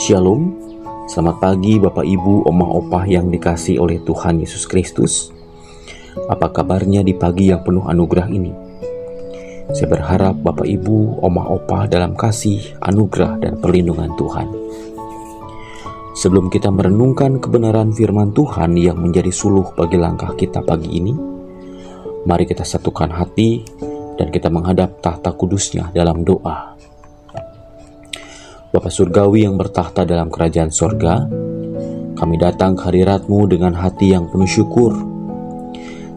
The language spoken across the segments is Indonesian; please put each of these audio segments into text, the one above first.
Shalom, selamat pagi Bapak Ibu, Omah Opah yang dikasihi oleh Tuhan Yesus Kristus. Apa kabarnya di pagi yang penuh anugerah ini? Saya berharap Bapak Ibu, Omah Opah dalam kasih, anugerah, dan perlindungan Tuhan. Sebelum kita merenungkan kebenaran firman Tuhan yang menjadi suluh bagi langkah kita pagi ini, mari kita satukan hati dan kita menghadap tahta kudus-Nya dalam doa. Bapa Surgawi yang bertahta dalam kerajaan sorga, kami datang ke hadirat-Mu dengan hati yang penuh syukur.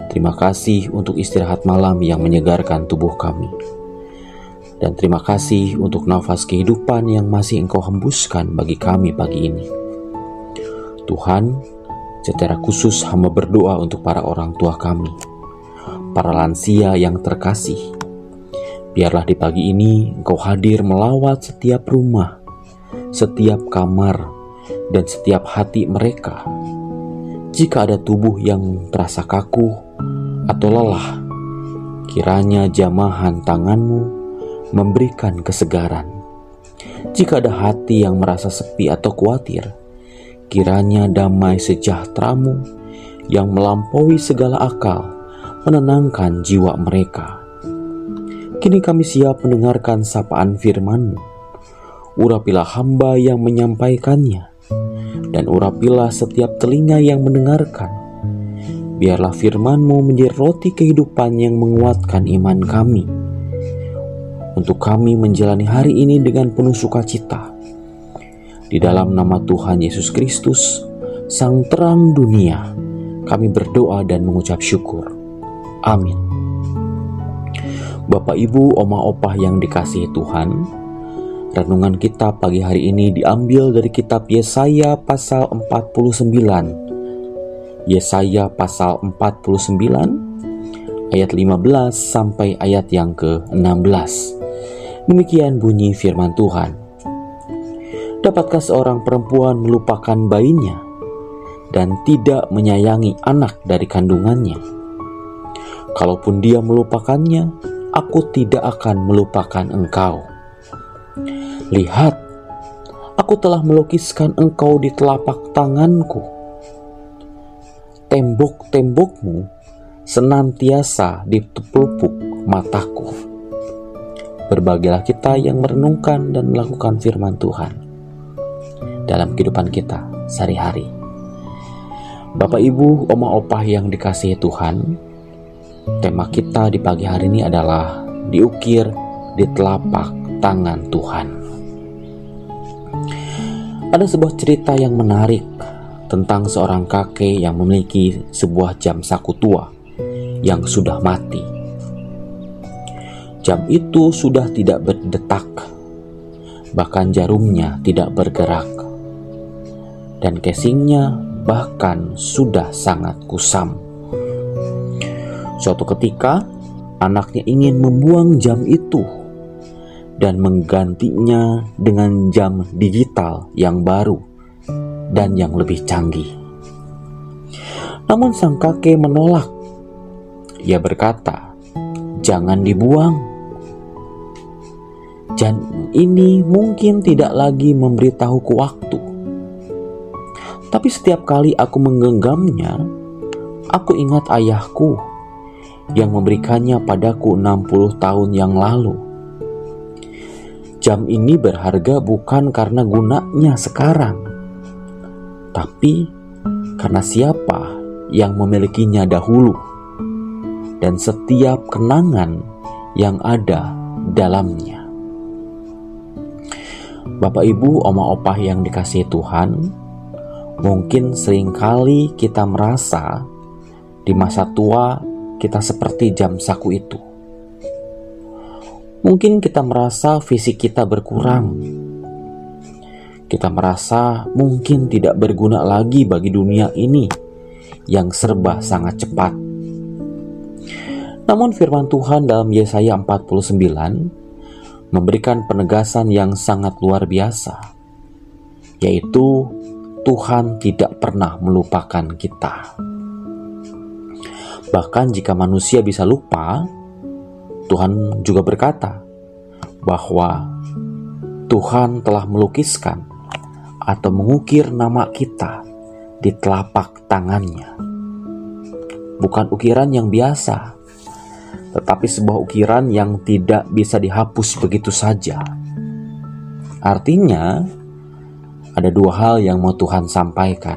Terima kasih untuk istirahat malam yang menyegarkan tubuh kami. Dan terima kasih untuk nafas kehidupan yang masih Engkau hembuskan bagi kami pagi ini. Tuhan, secara khusus hamba berdoa untuk para orang tua kami, para lansia yang terkasih. Biarlah di pagi ini Engkau hadir melawat setiap rumah, setiap kamar, dan setiap hati mereka. Jika ada tubuh yang terasa kaku atau lelah, kiranya jamahan tangan-Mu memberikan kesegaran. Jika ada hati yang merasa sepi atau khawatir, kiranya damai sejahtera-Mu yang melampaui segala akal menenangkan jiwa mereka. Kini kami siap mendengarkan sapaan firman-Mu. Urapilah hamba yang menyampaikannya, dan urapilah setiap telinga yang mendengarkan. Biarlah firman-Mu menjadi roti kehidupan yang menguatkan iman kami, untuk kami menjalani hari ini dengan penuh sukacita. Di dalam nama Tuhan Yesus Kristus, Sang Terang Dunia, kami berdoa dan mengucap syukur. Amin. Bapak Ibu, Omah Opah yang dikasihi Tuhan, renungan kita pagi hari ini diambil dari kitab Yesaya pasal 49. Yesaya pasal 49 ayat 15 sampai ayat yang ke-16. Demikian bunyi firman Tuhan. Dapatkah seorang perempuan melupakan bayinya dan tidak menyayangi anak dari kandungannya? Kalaupun dia melupakannya, aku tidak akan melupakan engkau. Lihat, aku telah melukiskan engkau di telapak tanganku. Tembok-tembokmu senantiasa di pelupuk mataku. Berbahagialah kita yang merenungkan dan melakukan firman Tuhan dalam kehidupan kita sehari-hari. Bapak Ibu, Omah Opah yang dikasihi Tuhan, tema kita di pagi hari ini adalah diukir di telapak tangan Tuhan. Ada sebuah cerita yang menarik tentang seorang kakek yang memiliki sebuah jam saku tua yang sudah mati. Jam itu sudah tidak berdetak, bahkan jarumnya tidak bergerak, dan casingnya bahkan sudah sangat kusam. Suatu ketika, anaknya ingin membuang jam itu dan menggantinya dengan jam digital yang baru dan yang lebih canggih. Namun sang kakek menolak. Ia berkata, "Jangan dibuang. Jam ini mungkin tidak lagi memberitahuku waktu. Tapi setiap kali aku menggenggamnya, aku ingat ayahku yang memberikannya padaku 60 tahun yang lalu. Jam ini berharga bukan karena gunanya sekarang, tapi karena siapa yang memilikinya dahulu dan setiap kenangan yang ada dalamnya." Bapak Ibu, Omah Opah yang dikasihi Tuhan, mungkin seringkali kita merasa di masa tua kita seperti jam saku itu. Mungkin kita merasa fisik kita berkurang. Kita merasa mungkin tidak berguna lagi bagi dunia ini yang serba sangat cepat. Namun firman Tuhan dalam Yesaya 49 memberikan penegasan yang sangat luar biasa, yaitu Tuhan tidak pernah melupakan kita. Bahkan jika manusia bisa lupa, Tuhan juga berkata bahwa Tuhan telah melukiskan atau mengukir nama kita di telapak tangannya. Bukan ukiran yang biasa, tetapi sebuah ukiran yang tidak bisa dihapus begitu saja. Artinya, ada dua hal yang mau Tuhan sampaikan.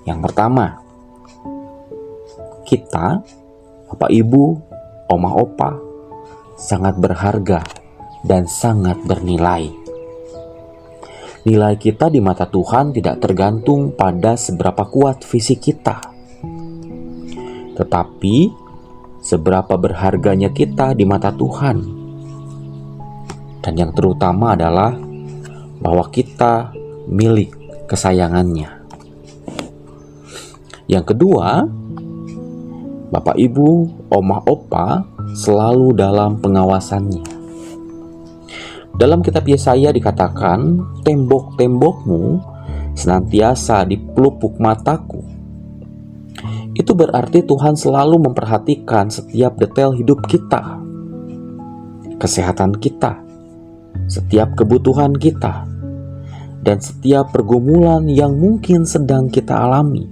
Yang pertama, kita, Bapak Ibu, Oma Opa, sangat berharga dan sangat bernilai. Nilai kita di mata Tuhan tidak tergantung pada seberapa kuat fisik kita, tetapi seberapa berharganya kita di mata Tuhan. Dan yang terutama adalah bahwa kita milik kesayangannya. Yang kedua, Bapak Ibu, Oma Opa selalu dalam pengawasannya. Dalam kitab Yesaya dikatakan, tembok-tembokmu senantiasa di pelupuk mataku. Itu berarti Tuhan selalu memperhatikan setiap detail hidup kita, kesehatan kita, setiap kebutuhan kita, dan setiap pergumulan yang mungkin sedang kita alami.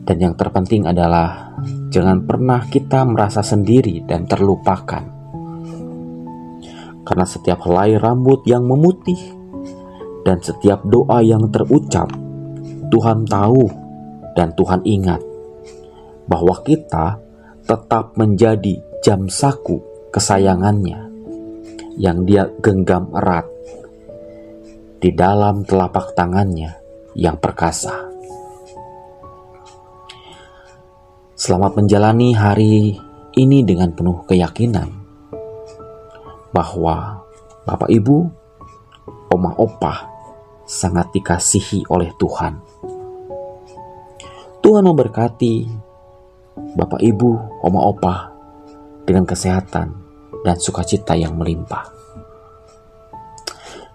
Dan yang terpenting adalah jangan pernah kita merasa sendiri dan terlupakan. Karena setiap helai rambut yang memutih dan setiap doa yang terucap, Tuhan tahu dan Tuhan ingat bahwa kita tetap menjadi jam saku kesayangannya yang Dia genggam erat di dalam telapak tangannya yang perkasa. Selamat menjalani hari ini dengan penuh keyakinan bahwa Bapak Ibu, Oma Opa sangat dikasihi oleh Tuhan. Tuhan memberkati Bapak Ibu, Oma Opa dengan kesehatan dan sukacita yang melimpah.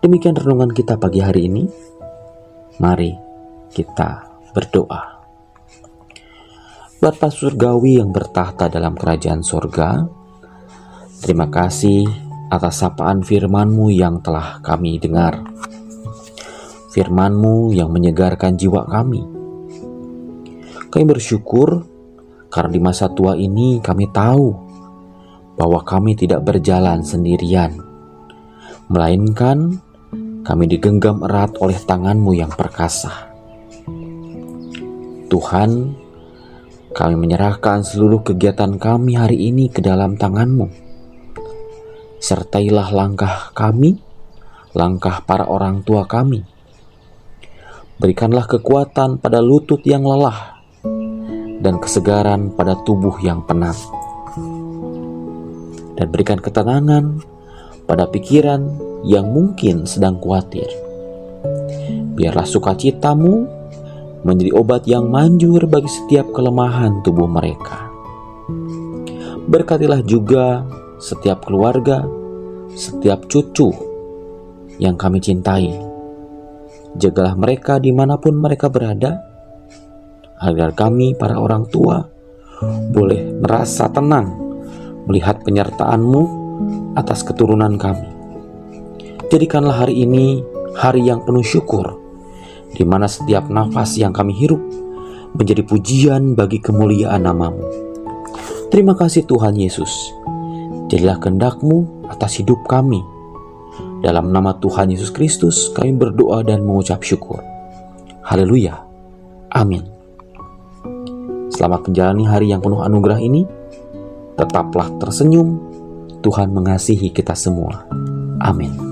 Demikian renungan kita pagi hari ini. Mari kita berdoa. Bapa surgawi yang bertahta dalam kerajaan sorga, terima kasih atas sapaan firman-Mu yang telah kami dengar. Firman-Mu yang menyegarkan jiwa kami. Kami bersyukur karena di masa tua ini kami tahu bahwa kami tidak berjalan sendirian, melainkan kami digenggam erat oleh tangan-Mu yang perkasa. Tuhan, kami menyerahkan seluruh kegiatan kami hari ini ke dalam tangan-Mu. Sertailah langkah kami, langkah para orang tua kami. Berikanlah kekuatan pada lutut yang lelah dan kesegaran pada tubuh yang penat. Dan berikan ketenangan pada pikiran yang mungkin sedang khawatir. Biarlah sukacita-Mu menjadi obat yang manjur bagi setiap kelemahan tubuh mereka. Berkatilah juga setiap keluarga, setiap cucu yang kami cintai. Jagalah mereka dimanapun mereka berada, agar kami para orang tua boleh merasa tenang melihat penyertaan-Mu atas keturunan kami. Jadikanlah hari ini hari yang penuh syukur, di mana setiap nafas yang kami hirup menjadi pujian bagi kemuliaan nama-Mu. Terima kasih Tuhan Yesus. Jadilah kehendak-Mu atas hidup kami. Dalam nama Tuhan Yesus Kristus kami berdoa dan mengucap syukur. Haleluya. Amin. Selamat menjalani hari yang penuh anugerah ini. Tetaplah tersenyum. Tuhan mengasihi kita semua. Amin.